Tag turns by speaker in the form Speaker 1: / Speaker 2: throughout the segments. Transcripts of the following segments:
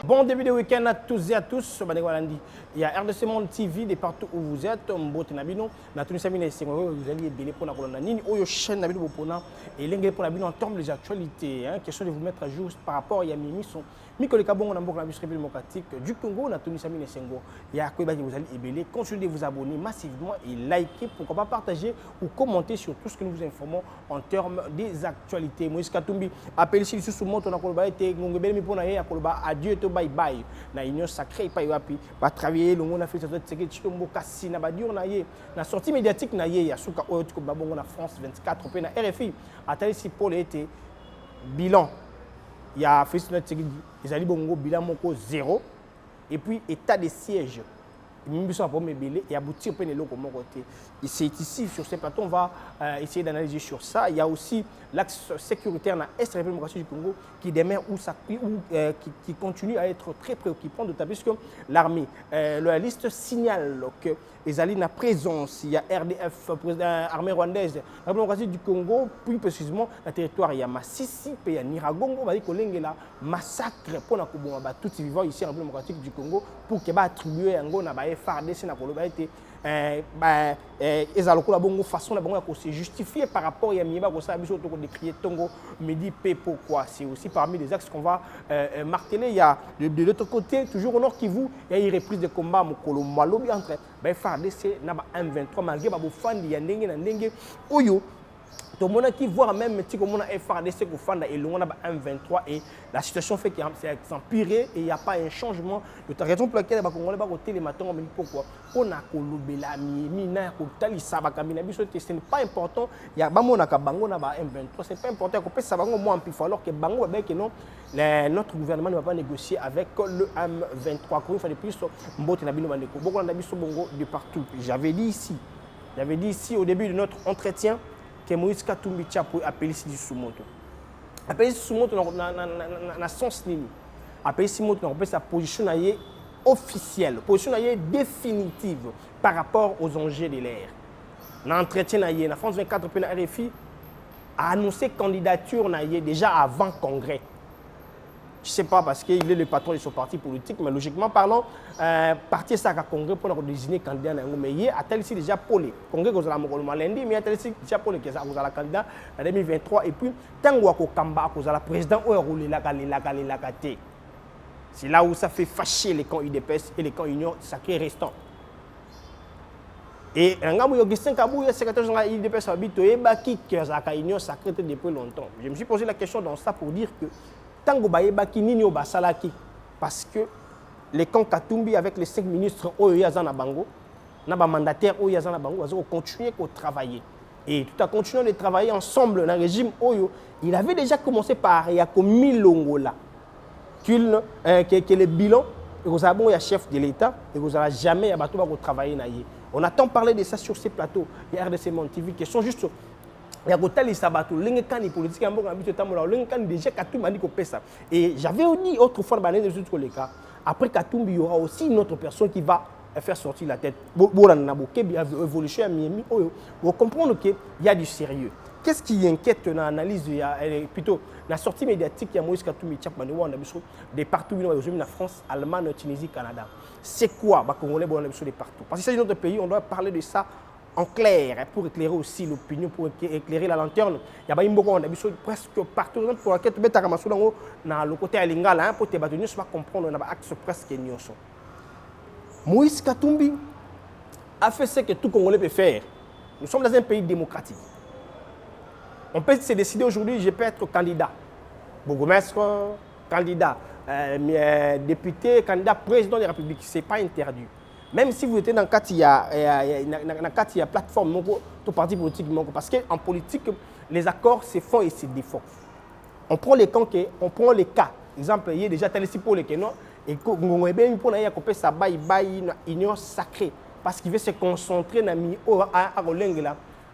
Speaker 1: Bon début de week-end à tous et à tous. Il y a RDC Monde TV de partout où vous êtes. Vous allez bien pour la colonne. Oyo chaîne Nabi Bopona et l'engagement pour la en termes des actualités. Question de vous mettre à jour par rapport à Yami Mission. Miko le Kabon, on a beaucoup la République démocratique du Congo, on a Tony Samine Sengo. Il y a quoi vous allez ébeler. Continuez de vous abonner massivement et liker. Pourquoi pas partager ou commenter sur tout ce que nous vous informons en termes des actualités. Moïse Katumbi appelle ici sous mon ton akoloba été ngongobele mi pona ye akoloba adieu to bye bye. Na union sacrée pa yoapi ba travailler le monde a fait ça tseke chilombo kasi na ba dur na ye na sortie médiatique na ye ya suka oyo ko babongo na France 24 pe na RFI atali si pour été bilan. Il y a fait notre ils allaient bongo bilan moko 0 et puis état de siège. Même si on va et aboutir au pénélo comme côté. C'est ici sur ce plateau on va essayer d'analyser sur ça. Il y a aussi l'axe sécuritaire dans l'Est République démocratique du Congo qui demeure qui continue à être très préoccupant, d'autant plus que l'armée loyaliste signale que les alliés na présence, il y a RDF, armée rwandaise, la démocratie du Congo, plus précisément le territoire il y a Massissi, il y a Niragongo, on va dire que l'engela massacre pour la Kubomba tout vivant ici en République démocratique du Congo pour que ba attribuer un go na ba FARDC na koloba été ezalokola bongo façon na bongo se justifier par rapport à Mieba ko ça biso to ko décrier Tongo me dit pourquoi c'est aussi parmi les axes qu'on va marteler. Il y a de l'autre côté toujours au nord Kivu il y a une reprise de combat mokolo malobi entre FARDC na ba M23 malgré ba bofandi ya ndenge na ndenge oyo tout le monde qui voit même si comme on a FARDC qui fanda et l'on a M23 et la situation fait qu'il s'est empiré et il n'y a pas un changement. De la raison pour laquelle les Congolais vont voter les matins, mais pourquoi on a kolobela mina kotali sabakamina biso ce n'est pas important. Il y a bango na bango na M23 c'est pas important qu'on peut sabango moins plus fort alors que bango ben que non notre gouvernement ne va pas négocier avec le M23. Qu'il fallait plus mbote na bino bandeko beaucoup na biso bongo de partout. J'avais dit ici au début de notre entretien que Moïse Katumbi Tchapo appelé ici du Soumoto. Appelé ici Soumoto dans sens nini. Appelé ici Soumoto dans sa position officielle, position définitive par rapport aux enjeux de l'air. Dans l'entretien dans France 24 puis dans RFI a annoncé candidature déjà avant congrès. Je ne sais pas parce qu'il est le patron de son parti politique, mais logiquement parlant, parti ça à congrès pour désigner candidat. Mais il y a ici déjà pour le congrès que vous allez lundi, mais il y a ici déjà pour le que vous allez candidat en 2023 et puis tant que vous kamba que vous allez président ou rouler la gâté. C'est là où ça fait fâcher les camps UDPS et les camps Union sacrés restants. Et Augustin Kabou, secrétaire général de l'UDPS, habitué baki que la Union sacrée depuis longtemps. Je me suis posé la question dans ça pour dire que tango bayebaki nini o basalaki parce que les camps Katumbi avec les 5 ministres oyo yazana bango na ba mandataires oyo yazana bango bazo continuer à travailler et tout a continué de travailler ensemble dans le régime oyo il avait déjà commencé par Yakomi Longola que le bilan et vous avez bon ya chef de l'état et vous allez jamais ya bato ba ko travailler na ye on a tant parlé de ça sur ces plateaux il y a RDC Monde TV qui sont juste il y a des sabato, les politiques, déjà Katumbi a dit qu'on fait ça. Et j'avais dit autrefois dans les autres cas, après Katumbi, il y aura aussi une autre personne qui va faire sortir la tête. Évolution à Miami, vous comprenez qu'il y a du sérieux. Qu'est-ce qui inquiète dans l'analyse, plutôt la sortie médiatique, il y a Moïse Katumbi, des partout, la France, Allemagne, Tunisie, Canada. C'est quoi les Congolais de partout? Parce que c'est notre pays, on doit parler de ça en clair, pour éclairer aussi l'opinion, pour éclairer la lanterne. Il y a presque partout pour laquelle tu peux ramasser dans le côté lingala pour te battre, tu vas comprendre dans l'axe presque nyoso. Moïse Katumbi a fait ce que tout Congolais peut faire. Nous sommes dans un pays démocratique. On peut se décider aujourd'hui, je peux être candidat, bourgmestre, candidat, député, candidat président de la République. Ce n'est pas interdit. Même si vous êtes dans la plateforme de parti politique, parce qu'en politique, les accords se font et se défont. On prend les camps, on prend les cas. Exemple, il y a déjà tel ici pour les Kenon, et qu'on est pour ça union sacrée, parce qu'il veut se concentrer dans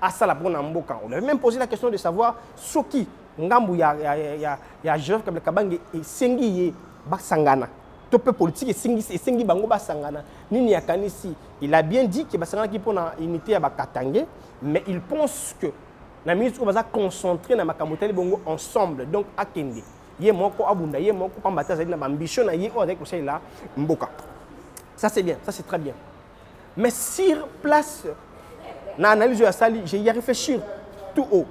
Speaker 1: à ça la bonne amboka. On avait même posé la question de savoir ce qui, ngambu ya Joseph Kabila et Sengi Basangana. Tout peu politique et Sengi Bango Basangana. Nini Yakanisi, il a bien dit que Basangana qui pour une unité à Bakatangé, mais il pense que la ministre va se concentrer dans Makamouteli Bongo ensemble, donc à Kende. Yé moko abunda, yé moko pambata zali na ambition na yé avec conseil là mboka. Ça c'est bien, ça c'est très bien. Mais sur place, dans l'analyse de la salle, j'ai y réfléchir tout haut.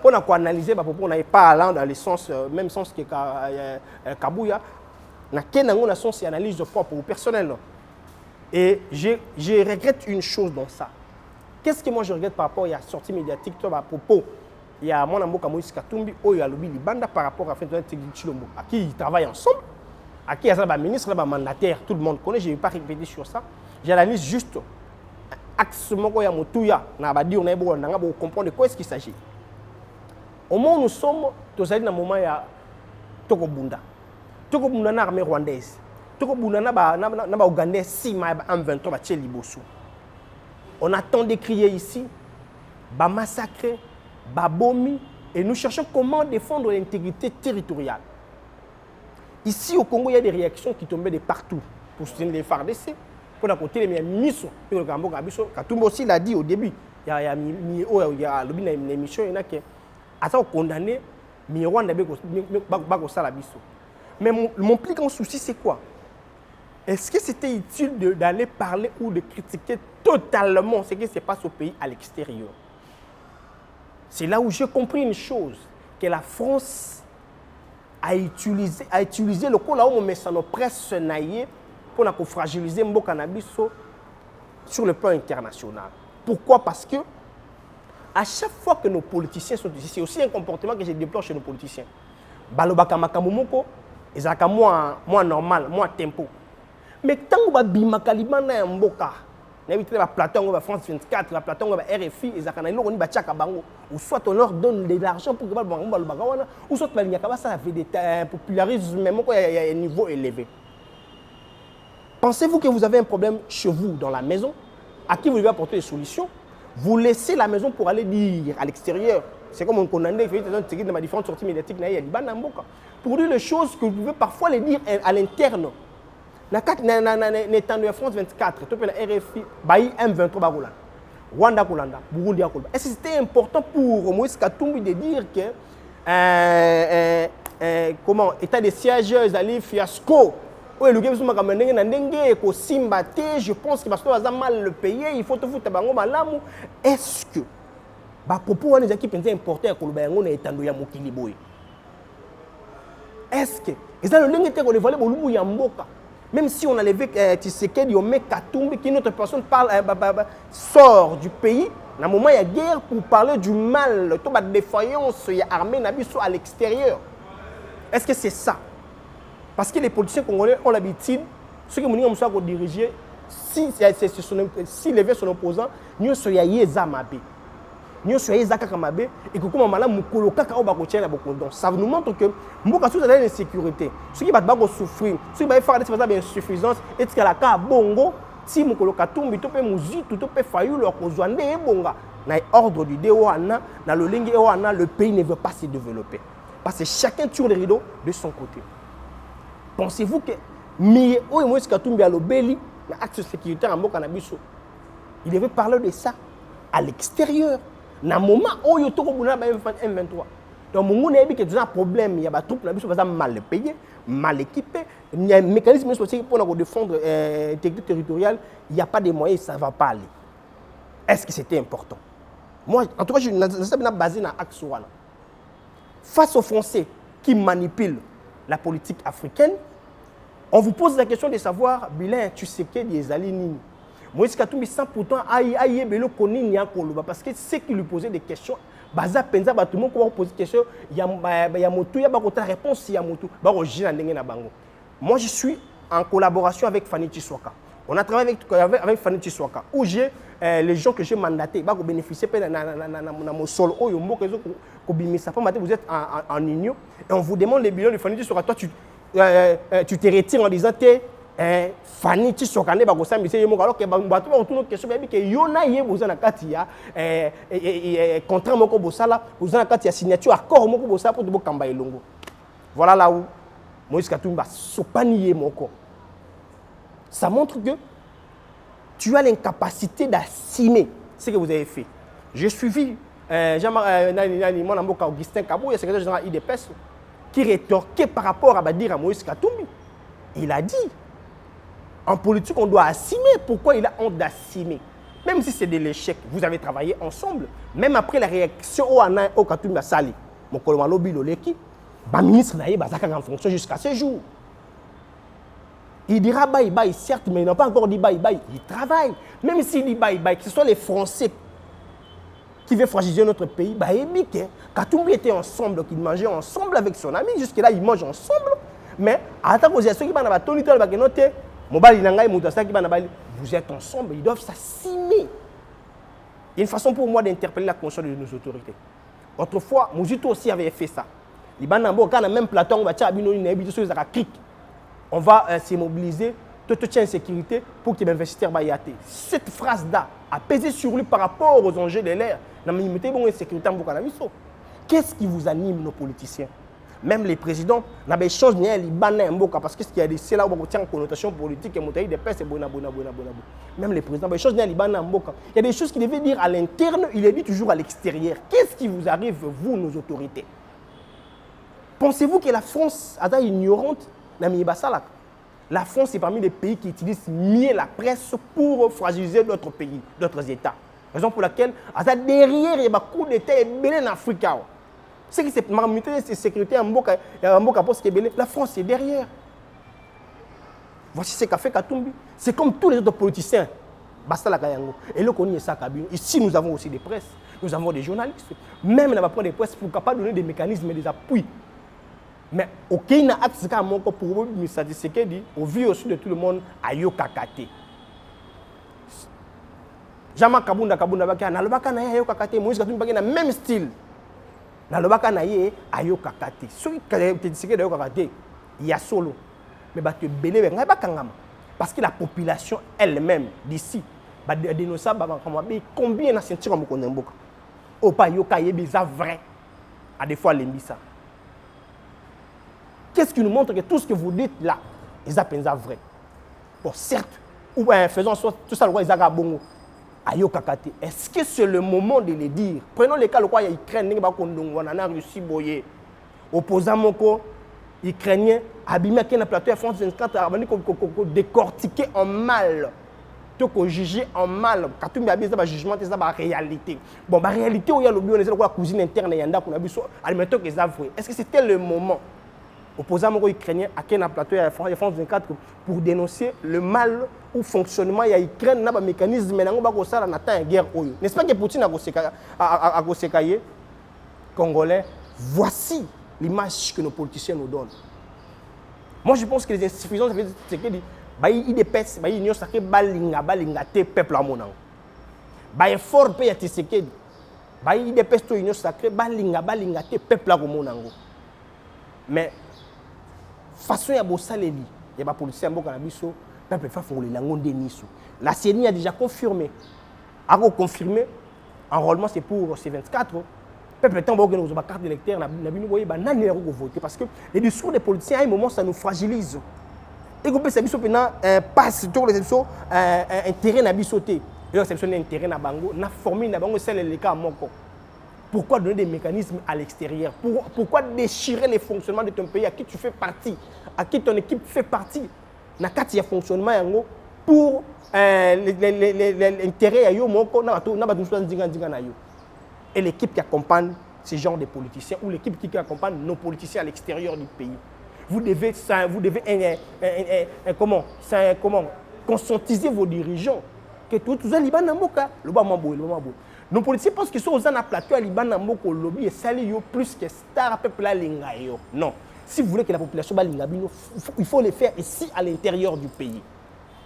Speaker 1: Pour analyser, on n'est pas allant dans le sens, même sens que Kabouya. Dans quel sens analyse de propre ou personnel. Et je regrette une chose dans ça. Qu'est-ce que moi je regrette par rapport à la sortie médiatique à propos? Il y a mon amour Moïse Katumbi, il y a Lobi Libanda par rapport à Fenton Chilombo, à qui ils travaillent ensemble, à qui il y a un ministre, un mandataire, tout le monde connaît, je ne vais pas répéter sur ça. J'analyse juste axe moko ya motuya na badi on a beau comprendre de quoi est-ce qu'il s'agit. Au moment où nous sommes, tous allés dans le moment ya Toko Bunda. Toko Bunda na armée rwandaise. Toko Bunda na ba Ougandais si ma M23 ba tcheli bossou. On attend de crier ici, ba massacrer, ba bomi, et nous cherchons comment défendre l'intégrité territoriale. Ici au Congo, il y a des réactions qui tombaient de partout pour soutenir les FARDC. Pour côté les Miso, Katumbo aussi l'a dit au début. Il y a une émission, il y a qui a condamné Mirwanda Biso. Mais mon plus grand souci, c'est quoi? Est-ce que c'était utile d'aller parler ou de critiquer totalement ce qui se passe au pays à l'extérieur? C'est là où j'ai compris une chose, que la France a utilisé le coup là où on met ça nos presse naïe pour fragiliser Mboka Nabiso sur le plan international. Pourquoi? Parce que à chaque fois que nos politiciens sont ici, c'est aussi un comportement que je déplore chez nos politiciens. Balobaka makamumoko, ils ont moins normal, moins tempo. Mais tant que bimaka libana Mboka, n'habite la plateau de France 24, la plateau de RFI, ils ont bango, ou soit on leur donne de l'argent pour que balobaka ou soit ça popularise même à un niveau élevé. Pensez-vous que vous avez un problème chez vous dans la maison, à qui vous devez apporter des solutions? Vous laissez la maison pour aller dire à l'extérieur. C'est comme on condamne, il fait dans différentes sorties médiatiques, pour dire les choses que vous pouvez parfois les dire à l'interne. Dans la France 24, la RFI, Baï M23 Rwanda Kolanda, Burundi Kolanda. Est-ce que c'était important pour Moïse Katumbi de dire que comment état de siège, ils fiasco? Oui, le gars je pense que parce que ça mal le payer, il faut te foutre bango malamu. Est-ce que bah propos on équipe important que le bango na etando ya mokili boy? Est-ce que ils ont le lingue te ko le voler bolumu ya mboka? Même si on a levé Tshisekedi au Katumbi qui notre personne parle sort du pays, dans le moment il y a guerre pour parler du mal, toute la défaillance, il y a armée nabiso à l'extérieur. Est-ce que c'est ça? Parce que les politiciens congolais ont l'habitude, ceux qui ont dirigé, si lever son opposant, nous sommes Zamabe. Nous sommes Zamabe et que comme ça nous montre que nous avons une insécurité. Ceux qui vont souffrir, ceux qui vont faire des insuffisances, et que la cas bongo, si nous avons ordre du Déoana, dans le lingue le pays ne veut pas se développer. Parce que chacun tire le rideau de son côté. Pensez-vous que Moïse Katumbi a l'obéli, l'axe sécuritaire en Mboka Nabiso, il devait parler de ça à l'extérieur. Dans le moment où il y a M23. Donc, il y a un problème, il y a des troupes mal payées, mal équipées, il y a un mécanisme pour défendre l'intégrité territoriale, il n'y a pas de moyens, ça ne va pas aller. Est-ce que c'était important? Moi, en tout cas, je suis basé dans l'axe. Face aux Français qui manipulent la politique africaine, on vous pose la question de savoir, Bilan, tu sais que des alignes. Moïse Katumbi sans pourtant aïe belo koni nya koloba parce que ceux qui lui posaient des questions, baza penza ba tout le monde ko poser des questions, ya motu ya ba ko ta réponse ya motu, ba ko jina ndenge na bango. Moi je suis en collaboration avec Fanny Tshisekedi. On a travaillé avec Fanny Tshisekedi où j'ai les gens que j'ai mandatés ba ko bénéficier na mon sol oyo mboka zo ko bimisa pas matin vous êtes en union et on vous demande les bilans de Fanny Tshisekedi. Toi tu te retires en disant Fanny Tshisekedi ba ko sambisa yemo alors que bato ba retourner question ba que yona ye bozana kati ya contrat moko bosala bozana kati ya signature accord moko bosala pour de kamba elongo. Voilà là où Moïse Katumbi ba sopani moko. Ça montre que tu as l'incapacité d'assumer ce que vous avez fait. J'ai suivi mon avocat Augustin Kabou, secrétaire général IDPS. qui rétorquait par rapport à dire à Moïse Katumbi. Il a dit, en politique, on doit assumer. Pourquoi il a honte d'assumer? Même si c'est de l'échec, vous avez travaillé ensemble. Même après la réaction au Katumbi a sali, mon colomalo Biloleki, le ministre n'a pas en fonction jusqu'à ce jour. Il dira bye bye, certes, mais il n'a pas encore dit bye bye. Il travaille. Même s'il dit bye bye, que ce soit les Français qui veulent fragiliser notre pays, bah, Katumbi était ensemble, qu'ils mangeaient ensemble avec son ami. Jusque-là, ils mangent ensemble. Mais, à ta cause, ceux qui vous êtes ensemble, ils doivent s'assumer. Il y a une façon pour moi d'interpeller la conscience de nos autorités. Autrefois, Mouzito aussi avait fait ça. Quand on a même plateau, on va se mobiliser, tout tient en sécurité pour que les investisseurs soient. Cette phrase-là a pesé sur lui par rapport aux enjeux de l'air. Qu'est-ce qui vous anime, nos politiciens? Même les présidents, on a des choses parce que c'est là où on tient en connotation politique et des pèses. Même les présidents, il y a des choses qu'il devait dire à l'interne, il les dit toujours à l'extérieur. Qu'est-ce qui vous arrive, vous, nos autorités? Pensez-vous que la France est ignorante? La France est parmi les pays qui utilisent mieux la presse pour fragiliser d'autres pays, d'autres États. Raison pour laquelle, derrière, il y a un coup d'État en Afrique. Ce qui s'est marmuté, c'est sécurité en Mboka, la France est derrière. Voici ce qu'a fait Katumbi. C'est comme tous les autres politiciens. Et là, on est ça. Ici, nous avons aussi des presses, nous avons des journalistes. Même dans la des presses, pour capable donner des mécanismes et des appuis. Mais aucun acte pour au vu aussi de tout le monde à Yokakate. Jama Kabunda Baka, Nalobaka na Yokakate, Moïse Katumbi na même style. Nalobaka na ye Ayokakate. Ceux qui critiquent de Yokakate, il y a solo. Mais bah tu belé parce que la population elle-même d'ici, bah dénoncer combien na sentir comme Konemboka. Au pas Yokaye bizarre vrai. À des fois l'embissa. Qu'est-ce qui nous montre que tout ce que vous dites là, ils appellent ça vrai? Bon, certes, ou bien faisons tout ça, le roi Isaac Bongo, Ayo Kakate. Est-ce que c'est le moment de le dire? Prenons le cas, le roi Ukraine, la Russie, Boye, opposant Moko, Ukrainien, abîmé à la plateau France 24, décortiqué en mal. Jugé en mal. Quand tu as jugement, c'est la réalité. Bon, la réalité, il y a la cuisine interne, il y a est-ce que c'était le moment? Opposant aux Ukrainiens à la plateau de France 24 pour dénoncer le mal ou fonctionnement de l'Ukraine dans le mécanisme de guerre. N'est-ce pas que Poutine a conseillé Congolais? Voici l'image que nos politiciens nous donnent. Moi, je pense que les insuffisances, c'est que il dépasse, il n'y a pas de peuple à mon an. Il fort pays à Tshisekedi. Il dépasse tout l'union sacrée, il peuple à mon an. Mais façon ya bosaleli ya ba politicien mboka na biso peuple fa fongoli lango ndeniso la CENI a déjà confirmé confirmé enrôlement c'est pour C24 peuple tant boka nous ba carte d'électeur na bino boye ba nani ya ko voter parce que les discours des politiciens à un moment ça nous fragilise et ko pesa biso pena passe sur les biso intérêt na biso té et exception intérêt na bango na formule na bango c'est le cas moko. Pourquoi donner des mécanismes à l'extérieur? Pourquoi déchirer les fonctionnements de ton pays à qui tu fais partie, à qui ton équipe fait partie? Na kati ya fonctionnement yango pour l'intérêt à yo moko na yo. Et l'équipe qui accompagne ce genre de politiciens ou l'équipe qui accompagne nos politiciens à l'extérieur du pays. Vous devez conscientiser vos dirigeants que tout ça liban na mboka le ba mambo. Nos politiciens pensent qu'ils sont aux na plateau à Liban Namoko lobby et sali yo plus que star peuple la linga yo. Non. Si vous voulez que la population ba linga bino, il faut le faire ici à l'intérieur du pays.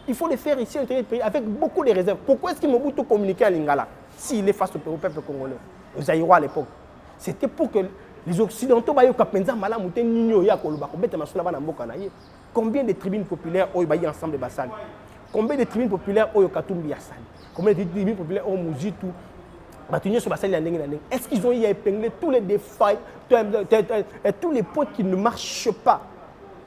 Speaker 1: Il faut le faire ici à l'intérieur du pays avec beaucoup de réserves. Pourquoi est-ce qu'il Mobutu communiquait à Lingala s'il est face au peuple congolais, aux Aïrois à l'époque? C'était pour que les Occidentaux ba yo kapenza malamu te ninyo ya koloba ko beta masula ba na mboka na ye. Combien de tribunes populaires oyo ba yi ensemble basali? Combien de tribunes populaires oyo Katumbi ya sali? Combien de tribunes populaires oyo Muzitu? Est-ce qu'ils ont épinglé tous les défailles, tous les points qui ne marchent pas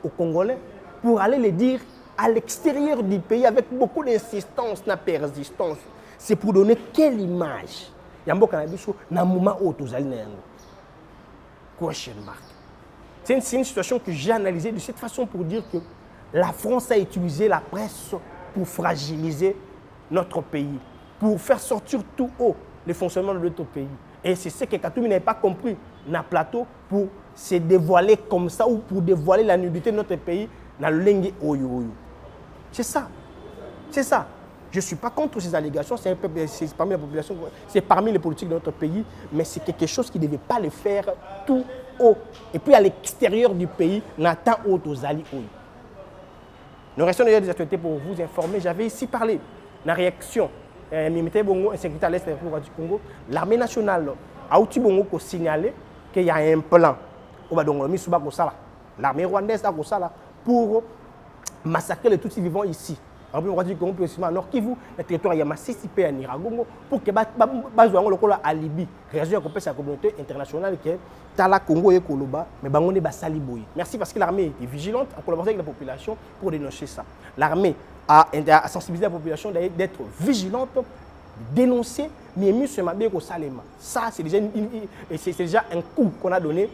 Speaker 1: aux Congolais pour aller les dire à l'extérieur du pays avec beaucoup d'insistance, na persistance? C'est pour donner quelle image? Yambo Kanabiso, na moment où tu as question mark. C'est une situation que j'ai analysée de cette façon pour dire que la France a utilisé la presse pour fragiliser notre pays, pour faire sortir tout haut le fonctionnement de notre pays. Et c'est ce que Katoumi n'avait pas compris dans le plateau pour se dévoiler comme ça ou pour dévoiler la nudité de notre pays dans le lengue oyo oyo. C'est ça. C'est ça. Je ne suis pas contre ces allégations, c'est parmi la population, c'est parmi les politiques de notre pays, mais c'est quelque chose qui ne devait pas le faire tout haut. Et puis à l'extérieur du pays, Nathan Otozali Oyo. Nous restons d'ailleurs des actualités pour vous informer. J'avais ici parlé de la réaction. Mimité Bongo, insécurité à l'Est du Congo. L'armée nationale a outil Bongo pour signaler qu'il y a un plan. L'armée rwandaise a pour massacrer les Tutsis vivants ici. Alors, du Congo, Nord Kivu, le territoire il y a massicipé à Niragongo pour que le alibi réagir à la communauté internationale qui est Tala Congo et Koloba, mais Bangonde Basali Boy. Merci parce que l'armée est vigilante en collaboration avec la population pour dénoncer ça. L'armée a sensibilisé la population d'être vigilante, dénoncer, mais mieux se maber au Salema. Ça, c'est déjà un coup qu'on a donné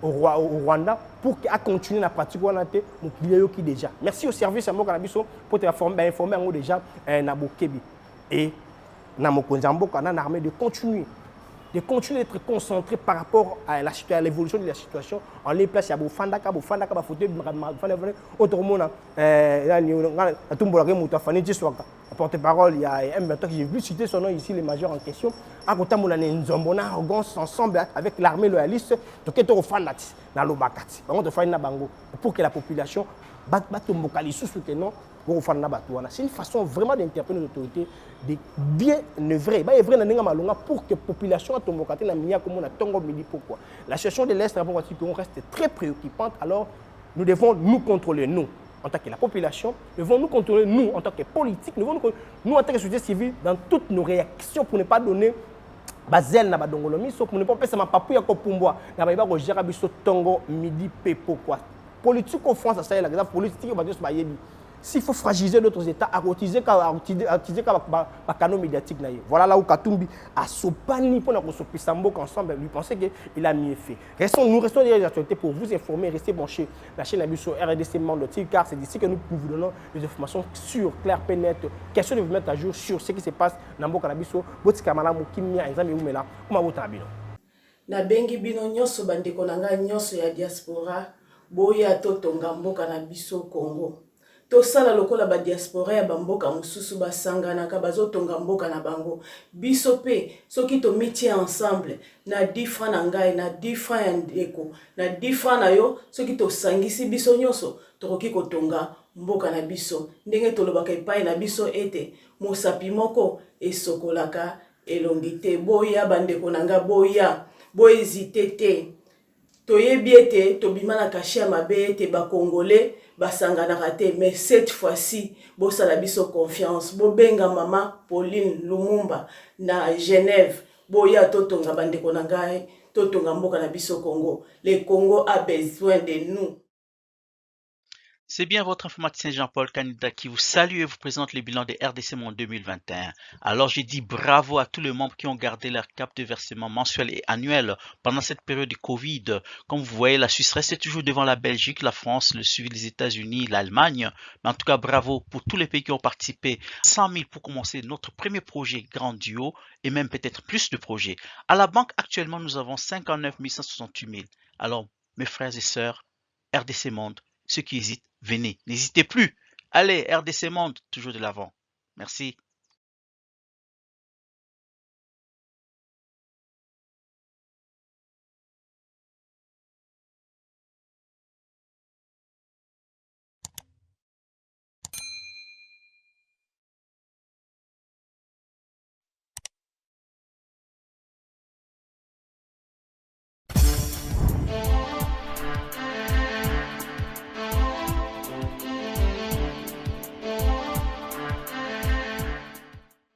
Speaker 1: au Rwanda pour continuer la pratique qui déjà. Merci au service à Mokanabiso pour t'informer déjà Nabokebi et Namokonzambo qu'on a une armée de continuer d'être concentré par rapport à l'évolution de la situation. En les place, il y a Bofandaka, Bafoté, autrement, porte-parole, il y a un mentor qui j'ai vu citer son nom ici, les majeurs en question. À côté de Nzombona, ensemble avec l'armée loyaliste, pour que la population c'est une façon vraiment d'interpeller les autorités de bien œuvrer. Pour que la population la situation de l'Est reste très préoccupante. Alors, nous devons nous contrôler, nous, en tant que la population, nous devons nous contrôler, nous, en tant que politique, nous, en tant que société civile, dans toutes nos réactions pour ne pas donner Bazel na badongolomi so pour ne pas passer ma papu ya kopumbwa na ba ko gérer biso tongo midi pepo quoi politique en France ça la politique ba ba yebi s'il faut fragiliser d'autres états à utiliser ka canaux médiatique na ye voilà là où Katumbi a sopani pour na ko sopisa mboka ensemble lui penser que il a mieux fait. Nous restons des actualités pour vous informer, restez branchés la chaîne Abisso RDC Monde car c'est d'ici que nous vous donnons des informations sûres, claires, pénètres, question de vous mettre à jour sur ce qui se passe dans mboka Abisso botika malamu kimia ezambi umela kuma bota bino
Speaker 2: na bengi bino nyonso bandeko na ngai nyonso ya diaspora boya totonga mboka na biso Congo tosala lokola ba diaspora ya bamboka mususu basangana ka bazotonga mboka na bango biso pe soki to mitie ensemble na 10 francs na ngai na 10 francs ya ndeko na 10 francs na yo soki to sangisi biso nyonso tokoki kotonga mboka na biso ndenge tolobaka epai na biso ete mosapi moko esokolaka elongi te boya bandeko na nga boya bohésite te toyebi ete tobima na kashi ya mabe ete bakongole basanganaka te mais cette fois-ci bosala biso confiance bobenga mama Pauline Lumumba na Genève boya totonga bandeko na ngai totonga mboka na biso Congo. Le Congo a besoin de nous.
Speaker 3: C'est bien votre informaticien Jean-Paul Canida qui vous salue et vous présente le bilan des RDC Monde 2021. Alors je dis bravo à tous les membres qui ont gardé leur cap de versement mensuel et annuel pendant cette période de Covid. Comme vous voyez, la Suisse reste toujours devant la Belgique, la France, le suivi des États-Unis, l'Allemagne. Mais en tout cas, bravo pour tous les pays qui ont participé. 100 000 pour commencer notre premier projet Grand Duo et même peut-être plus de projets. À la banque, actuellement, nous avons 59 168 000. Alors, mes frères et sœurs, RDC Monde, ceux qui hésitent, venez, n'hésitez plus. Allez, RDC Monde, toujours de l'avant. Merci.